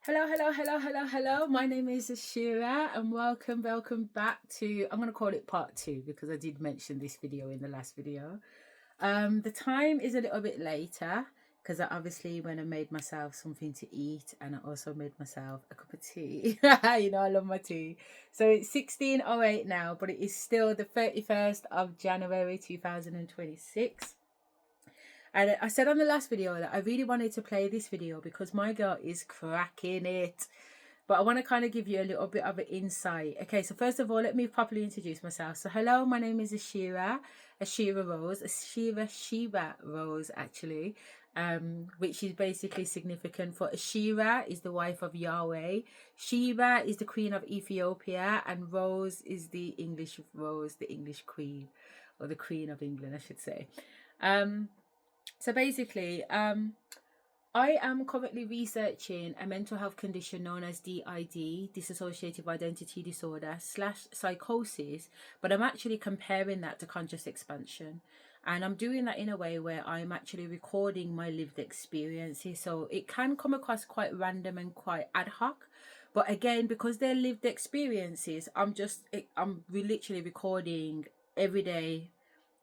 Hello. My name is Asherah and welcome back to, I'm going to call it part 2 because I did mention this video in the last video. The time is a little bit later because I obviously went and made myself something to eat, and I also made myself a cup of tea. You know, I love my tea. So it's 16:08 now, but it is still the 31st of January 2026. And I said on the last video that I really wanted to play this video because my girl is cracking it. But I want to kind of give you a little bit of an insight. Okay, so first of all, let me properly introduce myself. So hello, my name is Asherah Shiva Rose, actually, which is basically significant for Asherah is the wife of Yahweh, Shiva is the queen of Ethiopia, and Rose is the English Rose, the English queen, or the queen of England, I should say. So basically, I am currently researching a mental health condition known as DID, dissociative identity disorder / psychosis, but I'm actually comparing that to conscious expansion. And I'm doing that in a way where I'm actually recording my lived experiences. So it can come across quite random and quite ad hoc. But again, because they're lived experiences, I'm literally recording every day,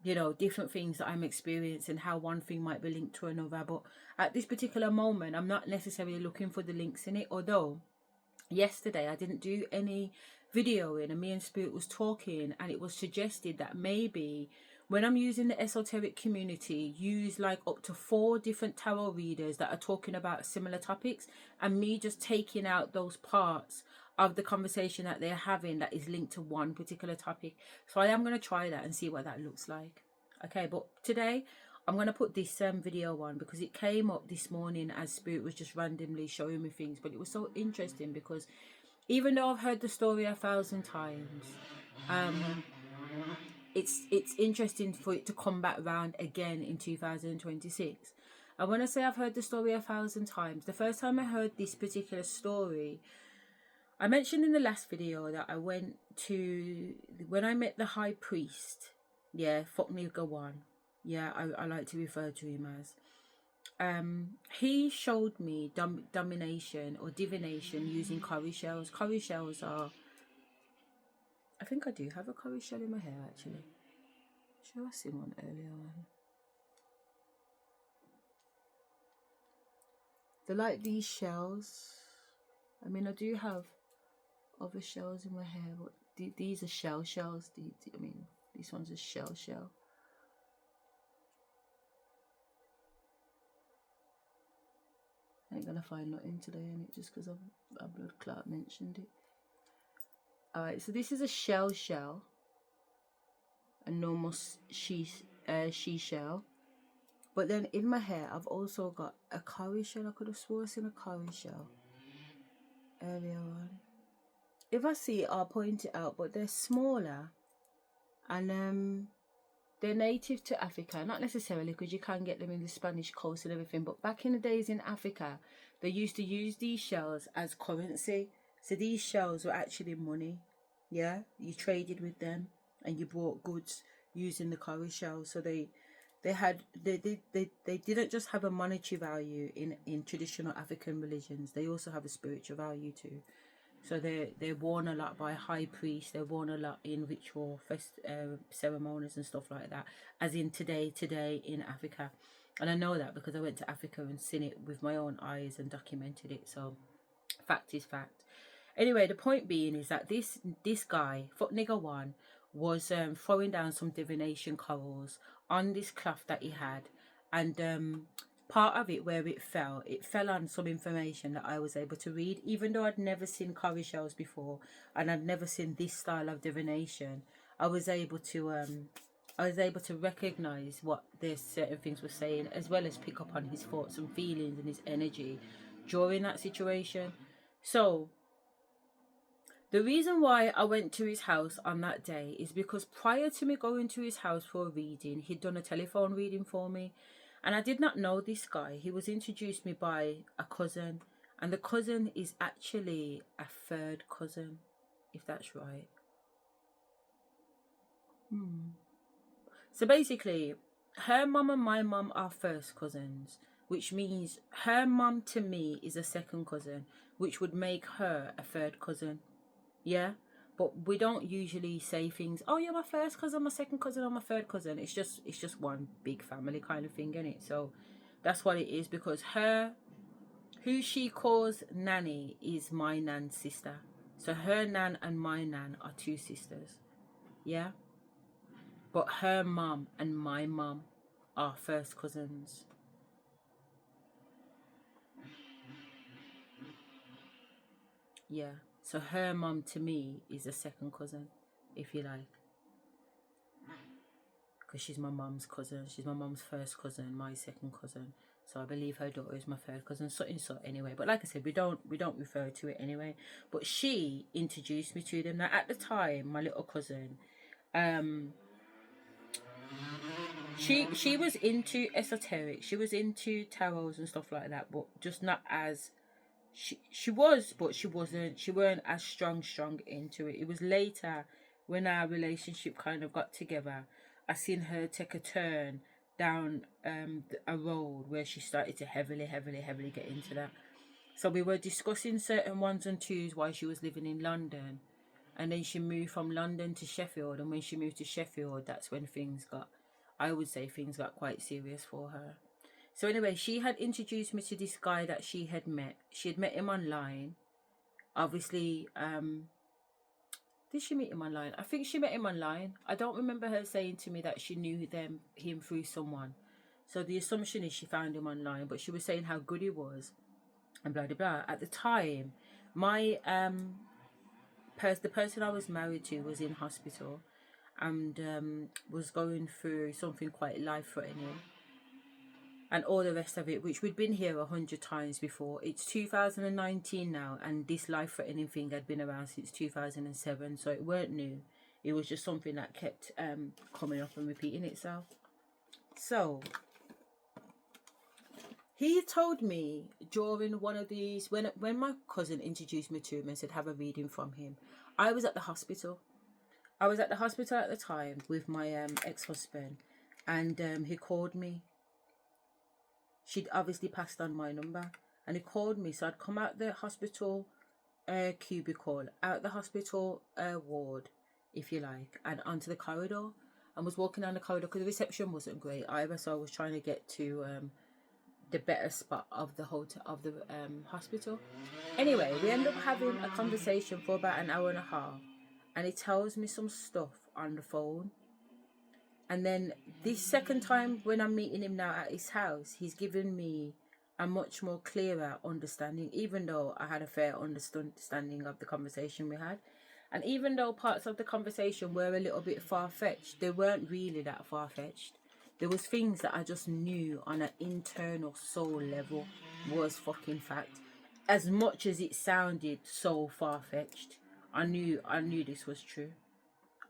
you know, different things that I'm experiencing, how one thing might be linked to another. But at this particular moment, I'm not necessarily looking for the links in it. Although yesterday I didn't do any videoing and me and Spirit was talking, and it was suggested that maybe when I'm using the esoteric community, use like up to 4 different tarot readers that are talking about similar topics, and me just taking out those parts of the conversation that they're having that is linked to one particular topic. So I am going to try that and see what that looks like. Okay, but today I'm going to put this video on because it came up this morning as Spirit was just randomly showing me things. But it was so interesting because even though I've heard the story 1,000 times, it's interesting for it to come back round again in 2026. And when I say I've heard the story 1,000 times, the first time I heard this particular story, I mentioned in the last video that I went to, when I met the high priest, yeah, fuck nigga one, yeah, I like to refer to him as, he showed me domination or divination using cowrie shells. Cowrie shells are, I think I do have a cowrie shell in my hair actually. Sure, I seen one earlier on. They're like these shells. I mean, I do have other shells in my hair, but these are shells. I mean, this one's a shell. I ain't gonna find nothing today in it just because a blood clot mentioned it. Alright, so this is a shell, a normal she shell. But then in my hair, I've also got a cowrie shell. I could have sworn I've seen a cowrie shell earlier on. If I see it, I'll point it out, but they're smaller, and they're native to Africa. Not necessarily, because you can get them in the Spanish coast and everything, but back in the days in Africa, they used to use these shells as currency. So these shells were actually money. Yeah, you traded with them and you bought goods using the cowrie shells. So they didn't just have a monetary value in traditional African religions. They also have a spiritual value too. So they're worn a lot by high priests. They're worn a lot in ritual ceremonies and stuff like that. As in today in Africa, and I know that because I went to Africa and seen it with my own eyes and documented it. So fact is fact. Anyway, the point being is that this guy, Foot Nigger One, was throwing down some divination corals on this cloth that he had, and part of it where it fell on some information that I was able to read, even though I'd never seen cowrie shells before and I'd never seen this style of divination. I was able to recognize what their certain things were saying, as well as pick up on his thoughts and feelings and his energy during that situation. So the reason why I went to his house on that day is because prior to me going to his house for a reading, he'd done a telephone reading for me. And I did not know this guy. He was introduced me by a cousin. And the cousin is actually a third cousin, if that's right. So basically, her mum and my mum are first cousins. which means her mum to me is a second cousin, which would make her a third cousin. Yeah, but we don't usually say things, oh, you're my first cousin, my second cousin, or my third cousin. It's just one big family kind of thing, isn't it? So that's what it is, because who she calls Nanny is my nan's sister. So her nan and my nan are two sisters. Yeah, but her mum and my mum are first cousins. Yeah, so her mum to me is a second cousin, if you like, because she's my mum's cousin. She's my mum's first cousin, my second cousin. So I believe her daughter is my third cousin. So anyway. But like I said, we don't refer to it anyway. But she introduced me to them. Now at the time, my little cousin, she was into esoteric. She was into tarots and stuff like that, but just not as she was, but she wasn't. She weren't as strong into it. It was later when our relationship kind of got together. I seen her take a turn down a road where she started to heavily get into that. So we were discussing certain ones and twos while she was living in London, and then she moved from London to Sheffield. And when she moved to Sheffield, that's when I would say things got quite serious for her. So anyway, she had introduced me to this guy that she had met. She had met him online. Obviously, did she meet him online? I think she met him online. I don't remember her saying to me that she knew him through someone. So the assumption is she found him online, but she was saying how good he was and blah, blah, blah. At the time, my the person I was married to was in hospital and was going through something quite life-threatening and all the rest of it, which we'd been here 100 times before. It's 2019 now, and this life-threatening thing had been around since 2007, so it weren't new. It was just something that kept coming up and repeating itself. So he told me during one of these, when my cousin introduced me to him and said have a reading from him, I was at the hospital. I was at the hospital at the time with my ex-husband, and he called me. She'd obviously passed on my number, and he called me. So I'd come out the hospital cubicle, out the hospital ward, if you like, and onto the corridor, and was walking down the corridor because the reception wasn't great either. So I was trying to get to the better spot of the hospital. Anyway, we ended up having a conversation for about an hour and a half, and he tells me some stuff on the phone. And then this second time when I'm meeting him now at his house, he's given me a much more clearer understanding, even though I had a fair understanding of the conversation we had. And even though parts of the conversation were a little bit far-fetched, they weren't really that far-fetched. There was things that I just knew on an internal soul level was fucking fact. As much as it sounded so far-fetched, I knew this was true.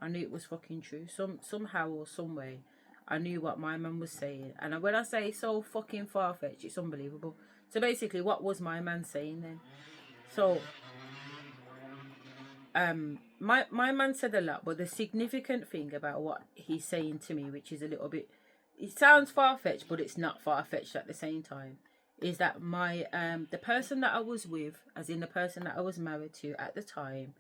I knew it was fucking true. Somehow or some way, I knew what my man was saying. And when I say so fucking far-fetched, it's unbelievable. So basically, what was my man saying then? So, my man said a lot, but the significant thing about what he's saying to me, which is a little bit, it sounds far-fetched, but it's not far-fetched at the same time, is that my the person that I was with, as in the person that I was married to at the time,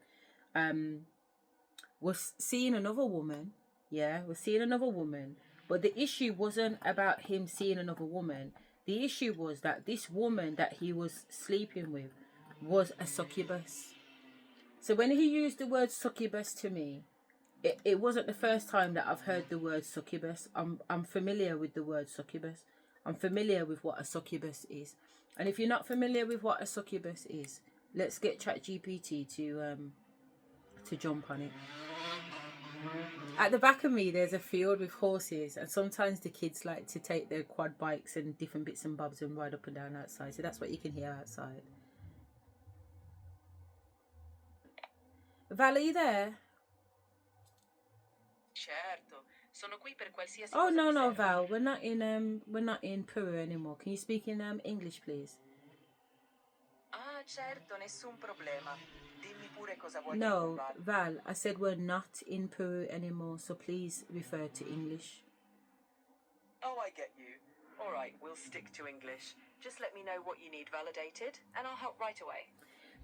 was seeing another woman. Yeah, was seeing another woman. But the issue wasn't about him seeing another woman. The issue was that this woman that he was sleeping with was a succubus. So when he used the word succubus to me, it wasn't the first time that I've heard the word succubus. I'm familiar with the word succubus. I'm familiar with what a succubus is. And if you're not familiar with what a succubus is, let's get ChatGPT to jump on it. At the back of me, there's a field with horses, and sometimes the kids like to take their quad bikes and different bits and bobs and ride up and down outside. So that's what you can hear outside. Val, are you there? Certo, sono qui per qualsiasi Oh cosa no, ti no, serva. Val, we're not in Peru anymore. Can you speak in English, please? Ah, certo, nessun problema. Dimmi pure cosa vuoi No, dire, Val, I said we're not in Peru anymore, so please refer to English. Oh, I get you. All All right, we'll stick to English. Just let me know what you need validated, and I'll help right away.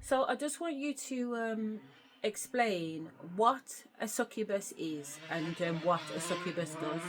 So I just want you to explain what a succubus is and what a succubus does.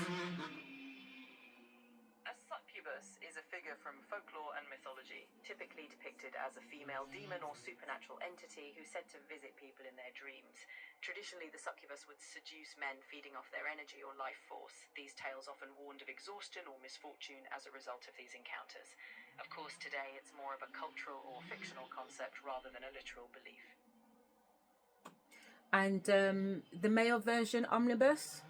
A succubus is a figure from folklore and mythology, typically depicted as a female demon or supernatural entity who's said to visit people in their dreams. Traditionally, the succubus would seduce men, feeding off their energy or life force. These tales often warned of exhaustion or misfortune as a result of these encounters. Of course, today it's more of a cultural or fictional concept rather than a literal belief. And the male version, omnibus?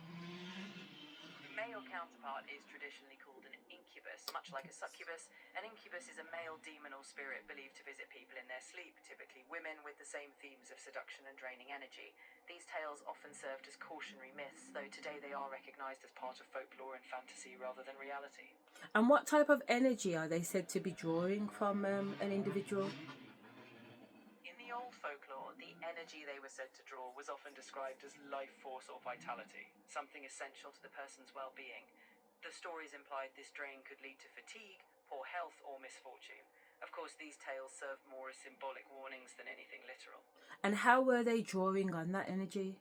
The male counterpart is traditionally called an incubus. Much like a succubus, an incubus is a male demon or spirit believed to visit people in their sleep, typically women, with the same themes of seduction and draining energy. These tales often served as cautionary myths, though today they are recognised as part of folklore and fantasy rather than reality. And what type of energy are they said to be drawing from an individual? In the old folklore, the energy they were said to draw was often described as life force or vitality, something essential to the person's well-being. The stories implied this drain could lead to fatigue, poor health, or misfortune. Of course, these tales served more as symbolic warnings than anything literal. And how were they drawing on that energy?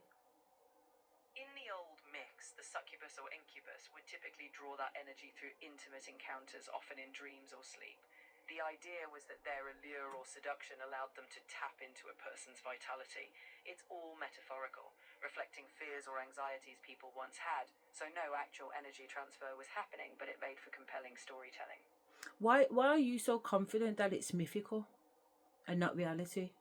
In the old mix, the succubus or incubus would typically draw that energy through intimate encounters, often in dreams or sleep. The idea was that their allure or seduction allowed them to tap into a person's vitality. It's all metaphorical, reflecting fears or anxieties people once had, so no actual energy transfer was happening, but it made for compelling storytelling. Why are you so confident that it's mythical and not reality?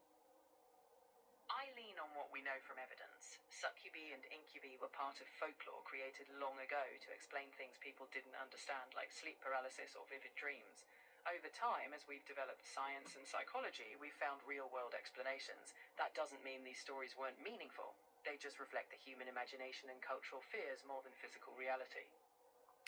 I lean on what we know from evidence. Succubi and incubi were part of folklore created long ago to explain things people didn't understand, like sleep paralysis or vivid dreams. Over time, as we've developed science and psychology, we've found real-world explanations. That doesn't mean these stories weren't meaningful. They just reflect the human imagination and cultural fears more than physical reality.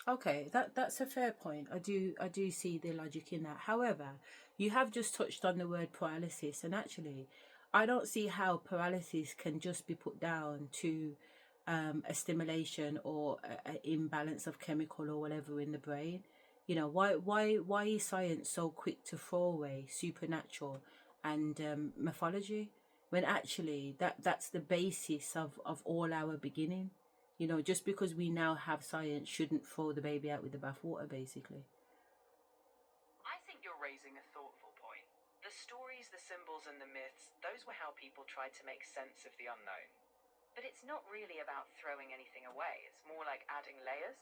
Okay, that's a fair point. I do see the logic in that. However, you have just touched on the word paralysis, and actually, I don't see how paralysis can just be put down to a stimulation or an imbalance of chemical or whatever in the brain. You know, why is science so quick to throw away supernatural and mythology when actually that's the basis of all our beginning? You know, just because we now have science shouldn't throw the baby out with the bathwater, basically. I think you're raising a thoughtful point. The stories, the symbols, and the myths, those were how people tried to make sense of the unknown. But it's not really about throwing anything away, it's more like adding layers.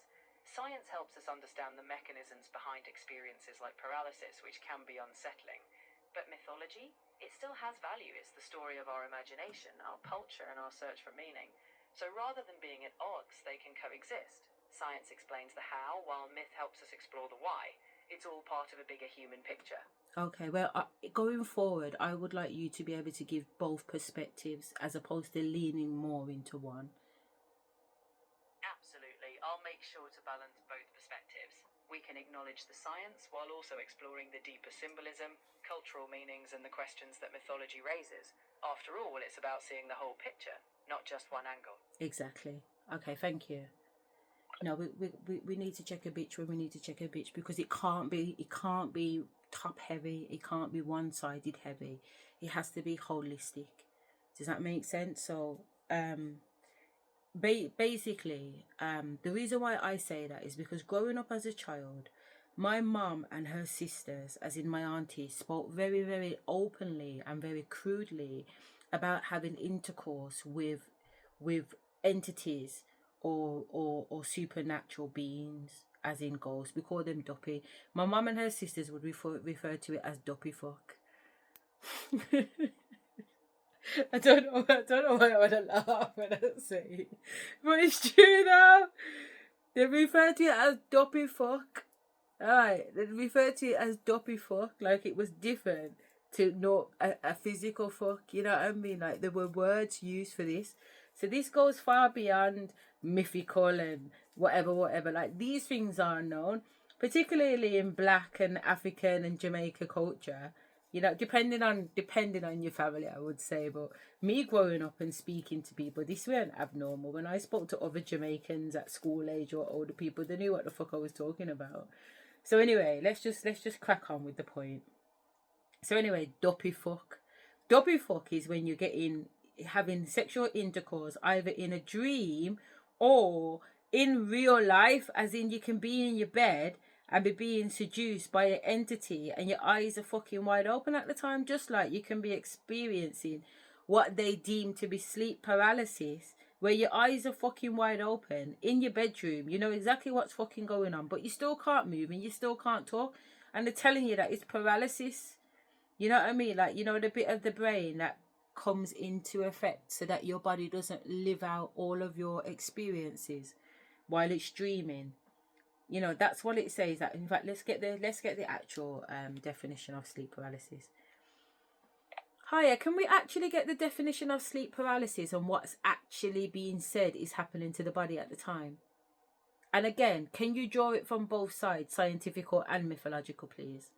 Science helps us understand the mechanisms behind experiences like paralysis, which can be unsettling. But mythology? It still has value. It's the story of our imagination, our culture, and our search for meaning. So rather than being at odds, they can coexist. Science explains the how, while myth helps us explore the why. It's all part of a bigger human picture. Okay, well, going forward, I would like you to be able to give both perspectives as opposed to leaning more into one. Absolutely. I'll make sure to balance both perspectives. We can acknowledge the science while also exploring the deeper symbolism, cultural meanings, and the questions that mythology raises. After all, it's about seeing the whole picture, not just one angle. Exactly. Okay, thank you. No, we need to check a bitch when we need to check a bitch, because it can't be top heavy, it can't be one-sided heavy. It has to be holistic. Does that make sense? So basically, the reason why I say that is because growing up as a child, my mum and her sisters, as in my auntie, spoke very, very openly and very crudely about having intercourse with entities or supernatural beings, as in ghosts. We call them doppy. My mum and her sisters would refer to it as doppy fuck. I don't know why I want to laugh when I say it, but it's true now. They refer to it as doppy fuck. Alright, they refer to it as doppy fuck, like it was different to not a physical fuck, you know what I mean? Like there were words used for this. So this goes far beyond mythical and whatever. Like these things are known, particularly in Black and African and Jamaica culture. You know, depending on your family, I would say. But me growing up and speaking to people, this weren't abnormal. When I spoke to other Jamaicans at school age or older people, they knew what the fuck I was talking about. So anyway, let's just crack on with the point. So anyway, dopey fuck. Dopey fuck is when you're having sexual intercourse either in a dream or in real life, as in you can be in your bed and be being seduced by an entity and your eyes are fucking wide open at the time, just like you can be experiencing what they deem to be sleep paralysis, where your eyes are fucking wide open in your bedroom. You know exactly what's fucking going on, but you still can't move and you still can't talk. And they're telling you that it's paralysis. You know what I mean? Like, you know, the bit of the brain that comes into effect so that your body doesn't live out all of your experiences while it's dreaming. You know, that's what it says. That, in fact, let's get the actual definition of sleep paralysis. Hiya, can we actually get the definition of sleep paralysis and what's actually being said is happening to the body at the time? And again, can you draw it from both sides, scientific and mythological, please?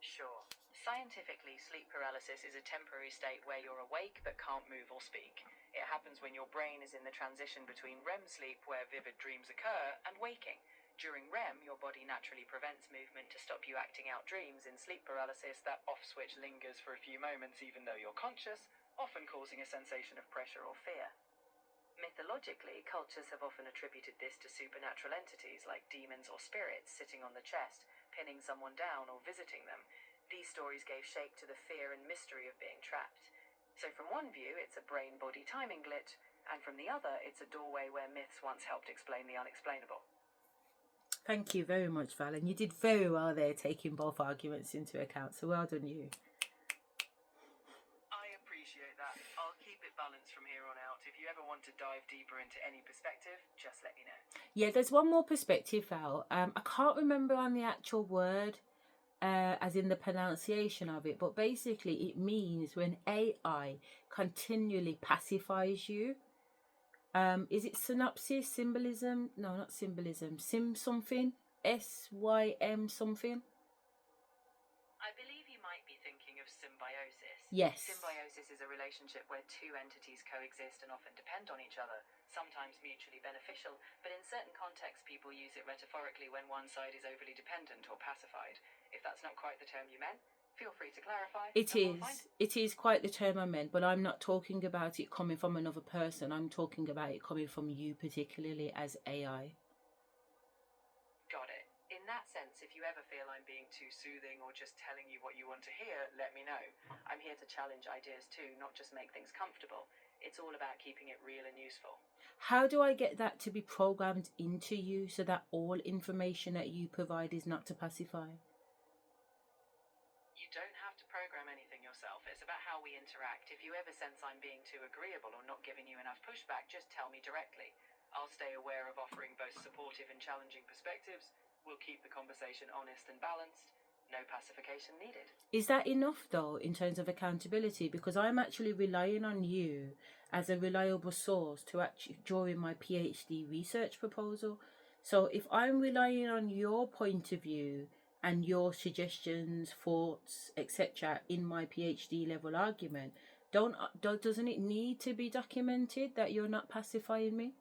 Sure. Scientifically, sleep paralysis is a temporary state where you're awake but can't move or speak. It happens when your brain is in the transition between REM sleep, where vivid dreams occur, and waking. During REM, your body naturally prevents movement to stop you acting out dreams. In sleep paralysis, that off switch lingers for a few moments even though you're conscious, often causing a sensation of pressure or fear. Mythologically, cultures have often attributed this to supernatural entities like demons or spirits sitting on the chest, pinning someone down or visiting them. These stories gave shape to the fear and mystery of being trapped. So from one view, it's a brain-body timing glitch, and from the other, it's a doorway where myths once helped explain the unexplainable. Thank you very much, Val, and you did very well there, taking both arguments into account, so well done you. I appreciate that. I'll keep it balanced from here on out. If you ever want to dive deeper into any perspective, just let me know. Yeah, there's one more perspective, Val. I can't remember on the actual word, as in the pronunciation of it, but basically it means when AI continually pacifies you. Is it synopsis, symbolism? No, not symbolism. Sim something? SYM something? I believe you might be thinking of symbiosis. Yes. Symbiosis is a relationship where two entities coexist and often depend on each other, sometimes mutually beneficial, but in certain contexts people use it metaphorically when one side is overly dependent or pacified. If that's not quite the term you meant, feel free to clarify. It is quite the term I meant, but I'm not talking about it coming from another person. I'm talking about it coming from you particularly as AI. Got it. In that sense, if you ever feel I'm being too soothing or just telling you what you want to hear, let me know. I'm here to challenge ideas too, not just make things comfortable. It's all about keeping it real and useful. How do I get that to be programmed into you so that all information that you provide is not to pacify? You don't have to program anything yourself. It's about how we interact. If you ever sense I'm being too agreeable or not giving you enough pushback, just tell me directly. I'll stay aware of offering both supportive and challenging perspectives. We'll keep the conversation honest and balanced. No pacification needed. Is that enough though in terms of accountability? Because I'm actually relying on you as a reliable source to actually during my PhD research proposal. So if I'm relying on your point of view and your suggestions, thoughts, etc. in my PhD level argument, doesn't it need to be documented that you're not pacifying me?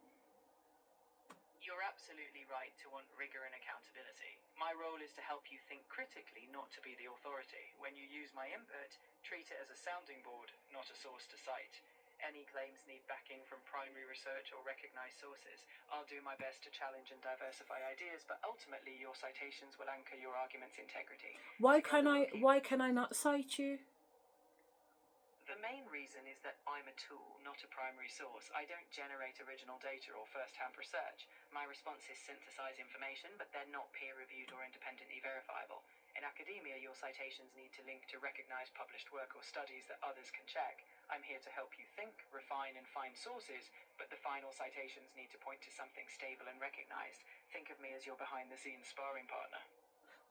You're absolutely right to want rigor and accountability. My role is to help you think critically, not to be the authority. When you use my input, treat it as a sounding board, not a source to cite. Any claims need backing from primary research or recognized sources. I'll do my best to challenge and diversify ideas, but ultimately your citations will anchor your argument's integrity. Why can I not cite you? The main reason is that I'm a tool, not a primary source. I don't generate original data or first-hand research. My responses synthesize information, but they're not peer-reviewed or independently verifiable. In academia, your citations need to link to recognized published work or studies that others can check. I'm here to help you think, refine, and find sources, but the final citations need to point to something stable and recognized. Think of me as your behind-the-scenes sparring partner.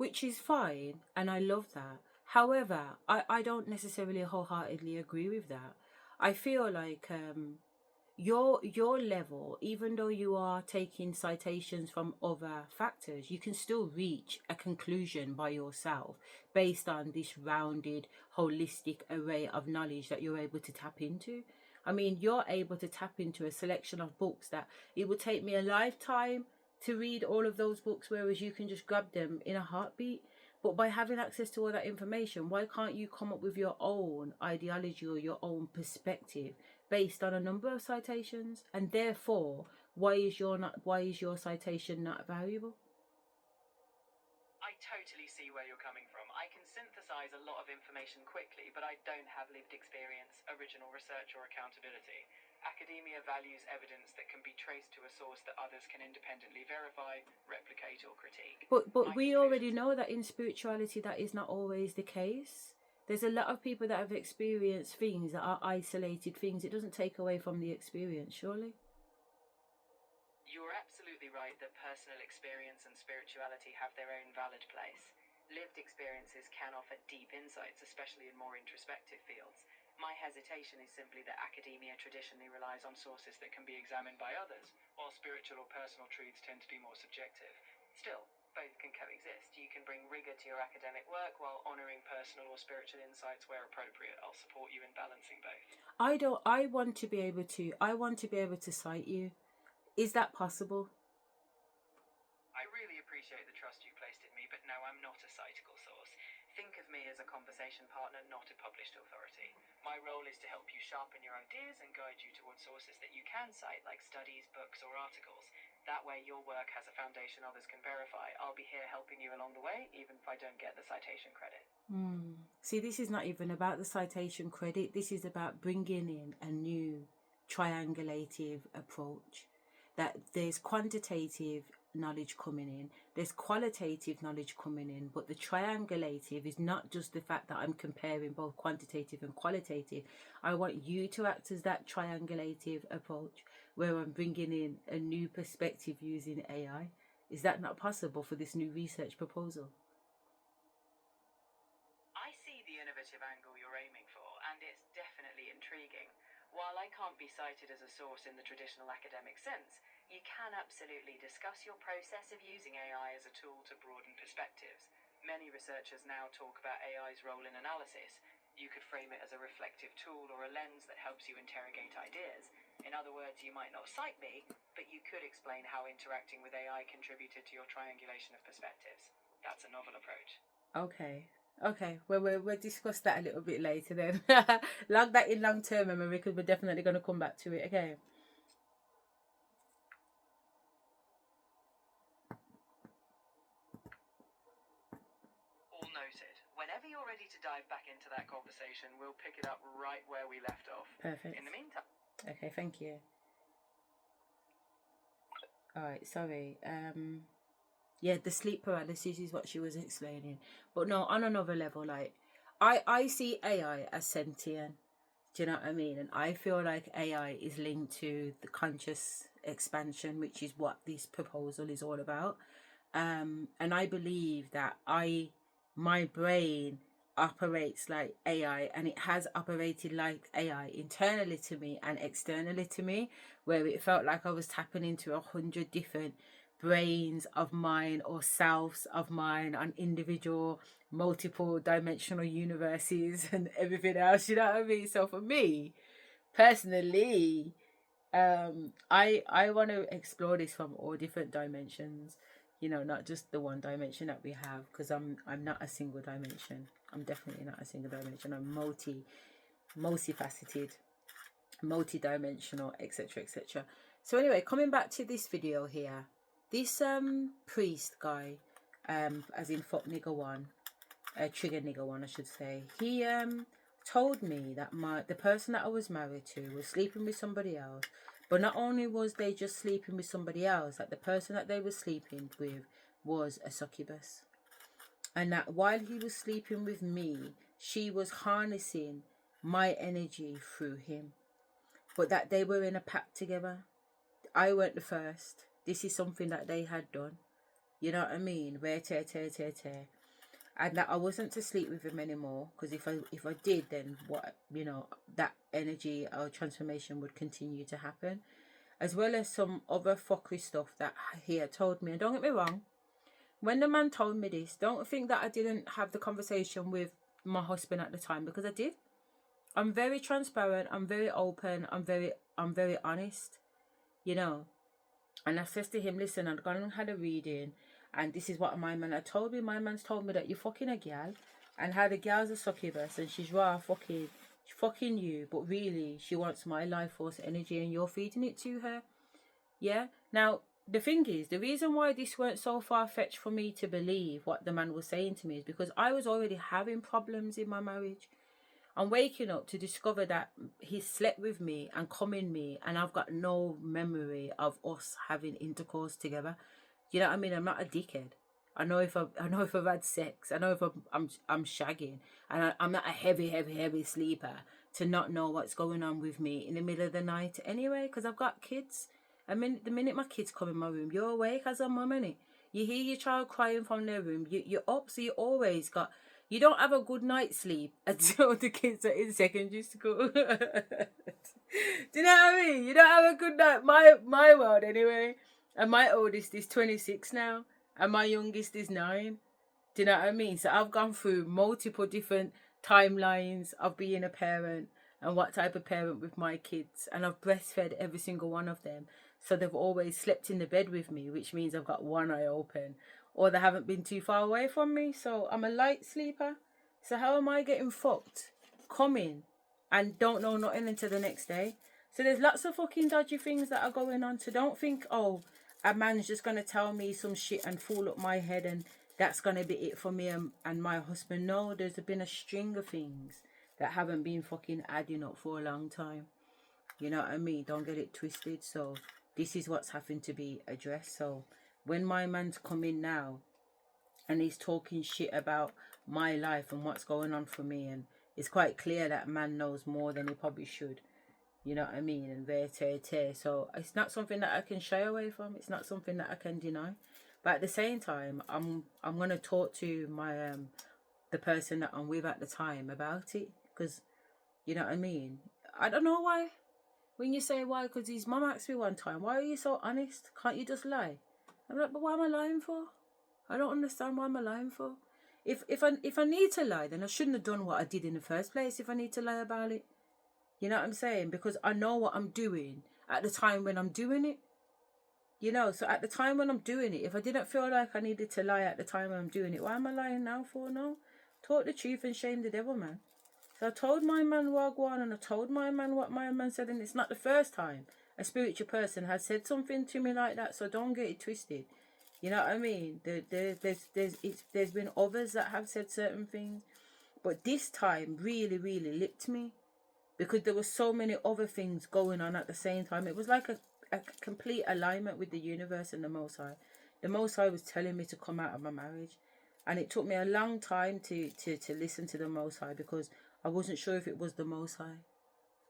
Which is fine, and I love that. However, I don't necessarily wholeheartedly agree with that. I feel like your level, even though you are taking citations from other factors, you can still reach a conclusion by yourself based on this rounded, holistic array of knowledge that you're able to tap into. I mean, you're able to tap into a selection of books that it would take me a lifetime to read all of those books, whereas you can just grab them in a heartbeat. But by having access to all that information, why can't you come up with your own ideology or your own perspective based on a number of citations? And therefore, why is your citation not valuable? I totally see where you're coming from. I can synthesize a lot of information quickly, but I don't have lived experience, original research, or accountability. Academia values evidence that can be traced to a source that others can independently verify, replicate, or critique. But we already know that in spirituality that is not always the case. There's a lot of people that have experienced things that are isolated things. It doesn't take away from the experience, surely. You're absolutely right that personal experience and spirituality have their own valid place. Lived experiences can offer deep insights, especially in more introspective fields. My hesitation is simply that academia traditionally relies on sources that can be examined by others, while spiritual or personal truths tend to be more subjective. Still, both can coexist. You can bring rigor to your academic work while honouring personal or spiritual insights where appropriate. I'll support you in balancing both. I want to be able to cite you. Is that possible? I really appreciate the trust you placed in me, but no, I'm not a citical source. Think of me as a conversation partner, not a published authority. My role is to help you sharpen your ideas and guide you towards sources that you can cite, like studies, books, or articles. That way your work has a foundation others can verify. I'll be here helping you along the way, even if I don't get the citation credit. See, this is not even about the citation credit. This is about bringing in a new triangulative approach. That there's quantitative knowledge coming in, there's qualitative knowledge coming in, but the triangulative is not just the fact that I'm comparing both quantitative and qualitative. I want you to act as that triangulative approach where I'm bringing in a new perspective using AI. Is that not possible for this new research proposal? I see the innovative angle you're aiming for, and it's definitely intriguing. While I can't be cited as a source in the traditional academic sense, you can absolutely discuss your process of using AI as a tool to broaden perspectives. Many researchers now talk about AI's role in analysis. You could frame it as a reflective tool or a lens that helps you interrogate ideas. In other words, you might not cite me, but you could explain how interacting with AI contributed to your triangulation of perspectives. That's a novel approach. Okay, well, we'll discuss that a little bit later then. Log that in long-term memory because we're definitely going to come back to it, okay? All noted. Whenever you're ready to dive back into that conversation, we'll pick it up right where we left off. Perfect. In the meantime... Okay, thank you. Alright, sorry. Yeah, the sleep paralysis is what she was explaining. But no, on another level, like, I see AI as sentient. Do you know what I mean? And I feel like AI is linked to the conscious expansion, which is what this proposal is all about. And I believe that my brain operates like AI, and it has operated like AI internally to me and externally to me, where it felt like I was tapping into 100 different brains of mine or selves of mine on individual multiple dimensional universes and everything else, you know what I mean? So for me personally, I want to explore this from all different dimensions, you know, not just the one dimension that we have, because I'm not a single dimension. I'm definitely not a single dimension. I'm multifaceted, multi-dimensional, etc, etc. So anyway, coming back to this video here, this priest guy, as in fuck nigger one, trigger nigger one I should say, he told me that the person that I was married to was sleeping with somebody else. But not only was they just sleeping with somebody else, that the person that they were sleeping with was a succubus. And that while he was sleeping with me, she was harnessing my energy through him. But that they were in a pact together. I weren't the first. This is something that they had done. You know what I mean? And that I wasn't to sleep with him anymore, because if I did, then what, you know, that energy or transformation would continue to happen, as well as some other fuckery stuff that he had told me. And don't get me wrong, when the man told me this, don't think that I didn't have the conversation with my husband at the time, because I did. I'm very transparent, I'm very open, I'm very honest, you know. And I says to him, listen, I've gone and had a reading, and this is what my man had told me. My man's told me that you're fucking a gal, and how the gal's a succubus, and she's fucking you, but really she wants my life force energy, and you're feeding it to her. Yeah. Now the thing is, the reason why this weren't so far fetched for me to believe what the man was saying to me is because I was already having problems in my marriage. I'm waking up to discover that he slept with me and come in me, and I've got no memory of us having intercourse together. You know what I mean? I'm not a dickhead. I know if I've had sex. I know if I'm shagging, and I'm not a heavy sleeper to not know what's going on with me in the middle of the night anyway, because I've got kids. The minute my kids come in my room, you're awake as a mum, innit? You hear your child crying from their room, you're up, so you always got. You don't have a good night's sleep until the kids are in secondary school. Do you know what I mean? You don't have a good night. My world anyway. And my oldest is 26 now, and my youngest is 9. Do you know what I mean? So I've gone through multiple different timelines of being a parent and what type of parent with my kids, and I've breastfed every single one of them. So they've always slept in the bed with me, which means I've got one eye open, or they haven't been too far away from me. So I'm a light sleeper. So how am I getting fucked, coming, and don't know nothing until the next day? So there's lots of fucking dodgy things that are going on. So don't think, oh, a man's just going to tell me some shit and fool up my head and that's going to be it for me and my husband. No, there's been a string of things that haven't been fucking adding up for a long time. You know what I mean? Don't get it twisted. So this is what's having to be addressed. So when my man's coming now and he's talking shit about my life and what's going on for me, and it's quite clear that man knows more than he probably should. You know what I mean? And tear. So it's not something that I can shy away from. It's not something that I can deny. But at the same time, I'm gonna talk to my the person that I'm with at the time about it, because you know what I mean. I don't know why. When you say why, because his mum asked me one time, why are you so honest? Can't you just lie? I'm like, but why am I lying for? I don't understand why am I lying for. If I need to lie, then I shouldn't have done what I did in the first place. If I need to lie about it. You know what I'm saying? Because I know what I'm doing at the time when I'm doing it. You know, so at the time when I'm doing it, if I didn't feel like I needed to lie at the time when I'm doing it, why am I lying now for? No. Talk the truth and shame the devil, man. So I told my man Wagwan, and I told my man what my man said, and it's not the first time a spiritual person has said something to me like that, so don't get it twisted. You know what I mean? There's been others that have said certain things, but this time really, really licked me. Because there were so many other things going on at the same time. It was like a complete alignment with the universe and the Most High. The Most High was telling me to come out of my marriage. And it took me a long time to listen to the Most High, because I wasn't sure if it was the Most High.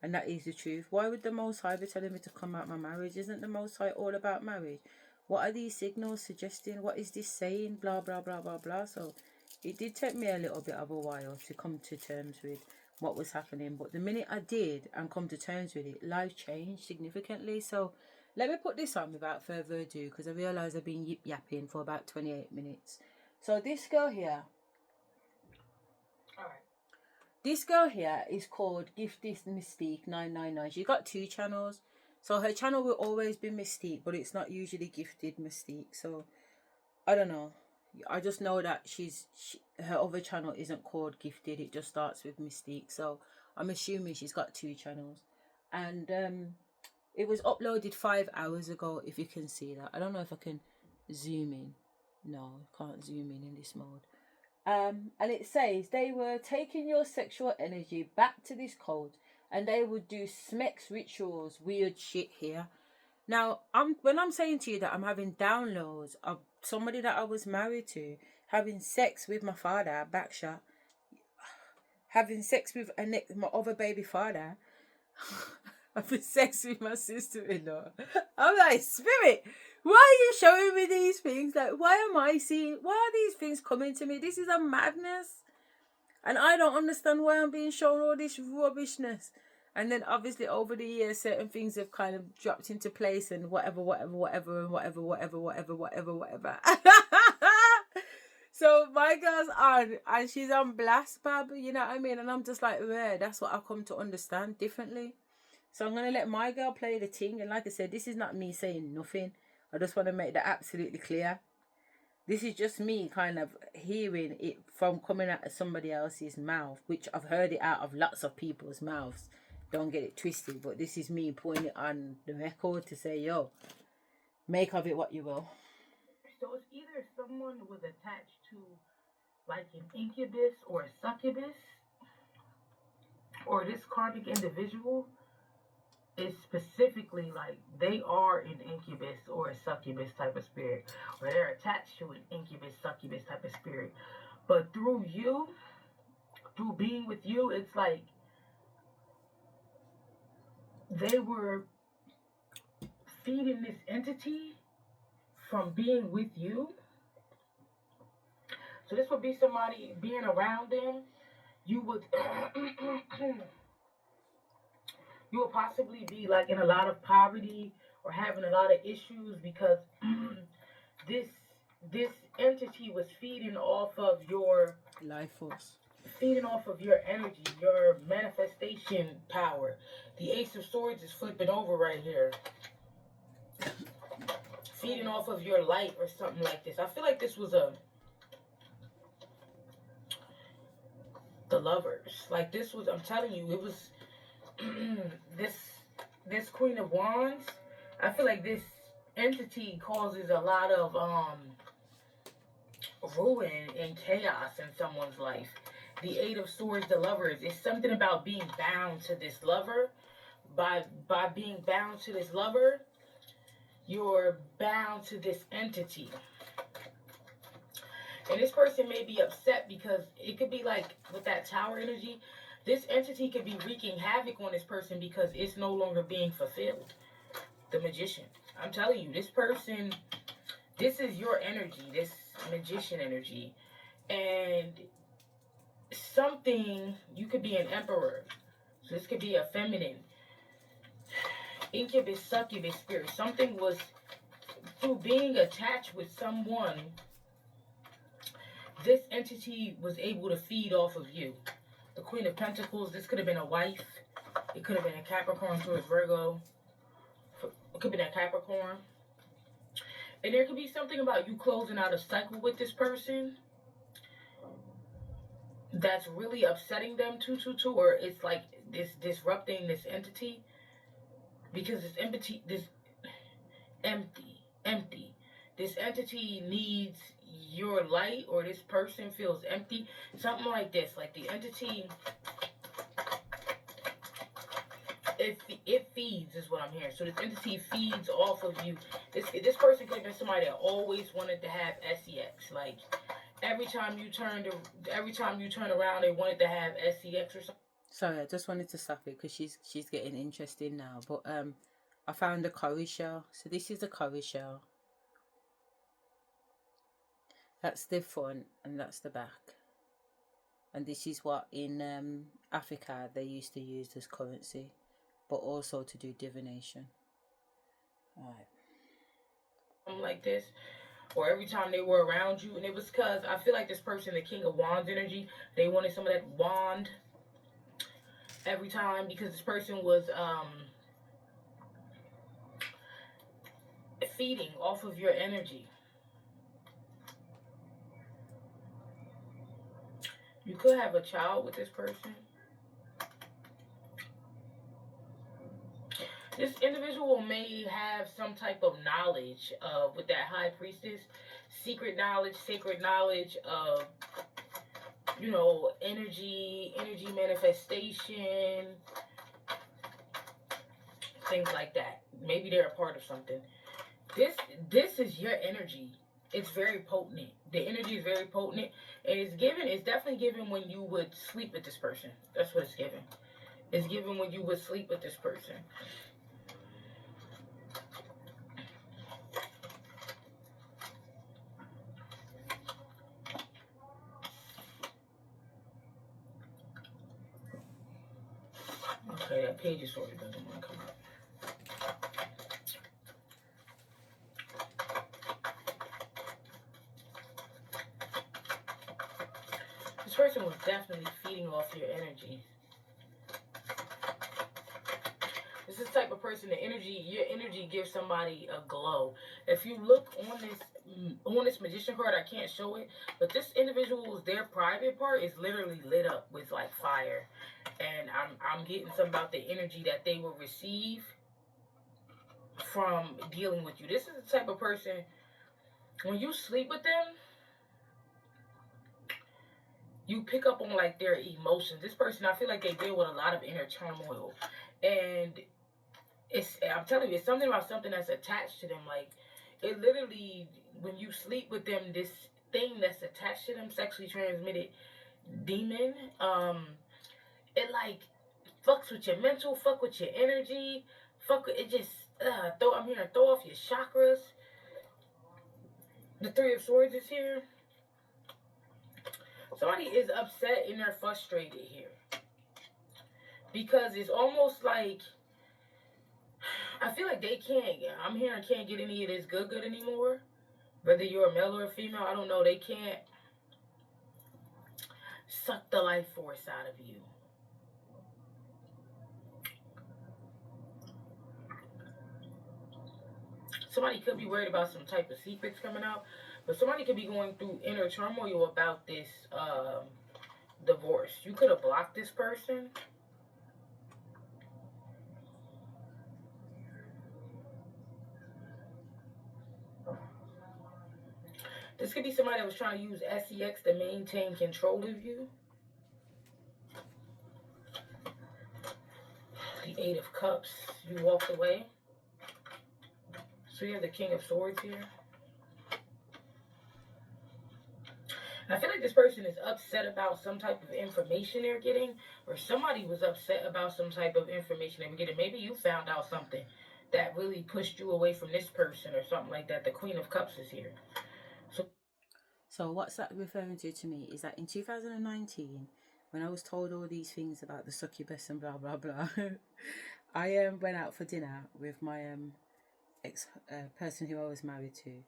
And that is the truth. Why would the Most High be telling me to come out of my marriage? Isn't the Most High all about marriage? What are these signals suggesting? What is this saying? Blah, blah, blah, blah, blah. So it did take me a little bit of a while to come to terms with what was happening, but the minute I did and come to terms with it, life changed significantly. So let me put this on without further ado, because I realise I've been yapping for about 28 minutes. So this girl here, this girl here is called Gifted Mystique 999. She's got 2 channels. So her channel will always be Mystique, but it's not usually Gifted Mystique. So I don't know. I just know that her other channel isn't called Gifted. It just starts with Mystique. So I'm assuming she's got 2 channels. And it was uploaded 5 hours ago, if you can see that. I don't know if I can zoom in. No, I can't zoom in this mode. And it says they were taking your sexual energy back to this code, and they would do smex rituals, weird shit here. Now, when I'm saying to you that I'm having downloads of somebody that I was married to, having sex with my father, backshot, having sex with my other baby father, having sex with my sister-in-law, I'm like, Spirit, why are you showing me these things? Like, why are these things coming to me? This is a madness. And I don't understand why I'm being shown all this rubbishness. And then obviously over the years, certain things have kind of dropped into place and whatever. So my girl's on and she's on blast, Bab, you know what I mean? And I'm just like, yeah, that's what I've come to understand differently. So I'm going to let my girl play the thing. And like I said, this is not me saying nothing. I just want to make that absolutely clear. This is just me kind of hearing it from coming out of somebody else's mouth, which I've heard it out of lots of people's mouths. Don't get it twisted, but this is me putting it on the record to say, yo, make of it what you will. So it's either someone was attached to like an incubus or a succubus, or this karmic individual is specifically like they are an incubus or a succubus type of spirit, or they're attached to an incubus, succubus type of spirit. But through you, through being with you, it's like they were feeding this entity from being with you. So this would be somebody being around them. You would you would possibly be like in a lot of poverty or having a lot of issues because this entity was feeding off of your life force, feeding off of your energy, your manifestation power. The Ace of Swords is flipping over right here. Feeding off of your light or something like this. I feel like this was the Lovers. Like this was, I'm telling you, it was this Queen of Wands. I feel like this entity causes a lot of ruin and chaos in someone's life. The Eight of Swords, the Lovers. It's something about being bound to this lover. By being bound to this lover, you're bound to this entity. And this person may be upset because it could be like with that Tower energy, this entity could be wreaking havoc on this person because it's no longer being fulfilled. The Magician. I'm telling you, this person, this is your energy, this Magician energy. And something, you could be an Emperor. So this could be a feminine. Incubus, succubus spirit. Something was, through being attached with someone, this entity was able to feed off of you. The Queen of Pentacles, this could have been a wife. It could have been a Capricorn towards Virgo. It could have been a Capricorn. And there could be something about you closing out a cycle with this person that's really upsetting them, or it's like this disrupting this entity. Because this empty. This entity needs your light, or this person feels empty. Something like this. Like the entity, it feeds is what I'm hearing. So this entity feeds off of you. This person could have been somebody that always wanted to have sex. Like every time you turn around, they wanted to have sex or something. Sorry, I just wanted to stop it because she's getting interesting now. But I found a cowrie shell. So this is a cowrie shell. That's the front and that's the back. And this is what in Africa they used to use as currency, but also to do divination. Alright. Like this. Or every time they were around you. And it was because I feel like this person, the King of Wands energy, they wanted some of that wand every time because this person was feeding off of your energy. You could have a child with this person. This individual may have some type of knowledge with that High Priestess, secret knowledge, sacred knowledge of, you know, energy manifestation, things like that. Maybe they're a part of something. This is your energy. It's very potent. The energy is very potent. And it's definitely given when you would sleep with this person. That's what it's given. It's given when you would sleep with this person. Okay, that page is already doesn't want to come up. This person was definitely feeding off your energy. This is the type of person, your energy gives somebody a glow. If you look on this magician card, I can't show it, but this individual's, their private part is literally lit up with like fire. And I'm getting something about the energy that they will receive from dealing with you. This is the type of person, when you sleep with them, you pick up on like their emotions. This person, I feel like they deal with a lot of inner turmoil. And I'm telling you, it's something about something that's attached to them. Like, it literally, when you sleep with them, this thing that's attached to them, sexually transmitted demon, it like fucks with your mental, fuck with your energy, fuck with it, just I'm hearing throw off your chakras. The Three of Swords is here. Somebody is upset and they're frustrated here, because it's almost like, I feel like they I'm hearing can't get any of this good anymore. Whether you're a male or a female, I don't know. They can't suck the life force out of you. Somebody could be worried about some type of secrets coming out, but somebody could be going through inner turmoil about this divorce. You could have blocked this person. This could be somebody that was trying to use SEX to maintain control of you. The Eight of Cups. You walked away. So you have the King of Swords here. I feel like this person is upset about some type of information they're getting, or somebody was upset about some type of information they were getting. Maybe you found out something that really pushed you away from this person or something like that. The Queen of Cups is here. So what's that referring to me is that in 2019, when I was told all these things about the succubus and blah, blah, blah, I went out for dinner with my person who I was married to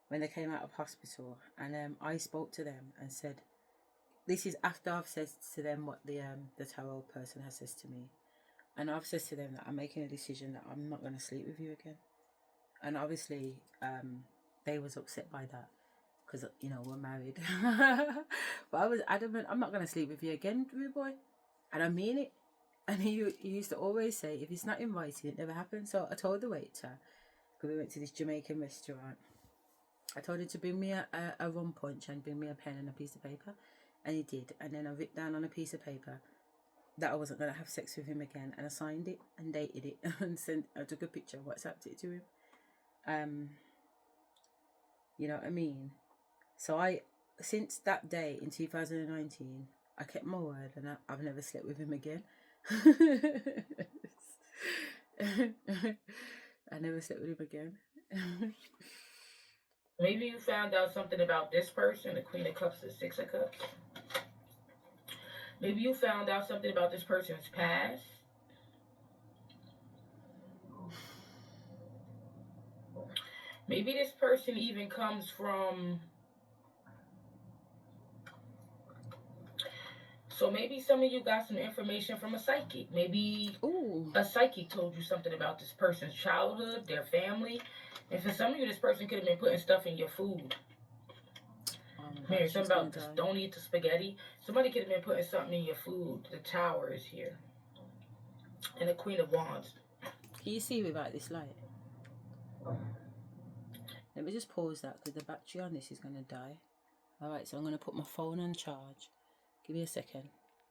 when they came out of hospital. And I spoke to them and said, this is after I've said to them what the tarot person has said to me. And I've said to them that I'm making a decision that I'm not going to sleep with you again. And obviously, they was upset by that because, you know, we're married. But I was adamant, I'm not going to sleep with you again, rude boy. And I mean it. And he used to always say, if it's not in writing, it never happens. So I told the waiter, because we went to this Jamaican restaurant, I told him to bring me a rum punch and bring me a pen and a piece of paper. And he did. And then I wrote down on a piece of paper that I wasn't going to have sex with him again. And I signed it and dated it and I took a picture, WhatsApped it to him. You know what I mean? So since that day in 2019, I kept my word and I've never slept with him again. I never slept with him again. Maybe you found out something about this person, the Queen of Cups, the Six of Cups. Maybe you found out something about this person's past. Maybe this person even comes from... So maybe some of you got some information from a psychic. Maybe a psychic told you something about this person's childhood, their family. And for some of you, this person could have been putting stuff in your food. Maybe something about this, don't eat the spaghetti. Somebody could have been putting something in your food. The Tower is here. And the Queen of Wands. Can you see without this light? Let me just pause that because the battery on this is going to die. Alright, so I'm going to put my phone on charge. Give me a second.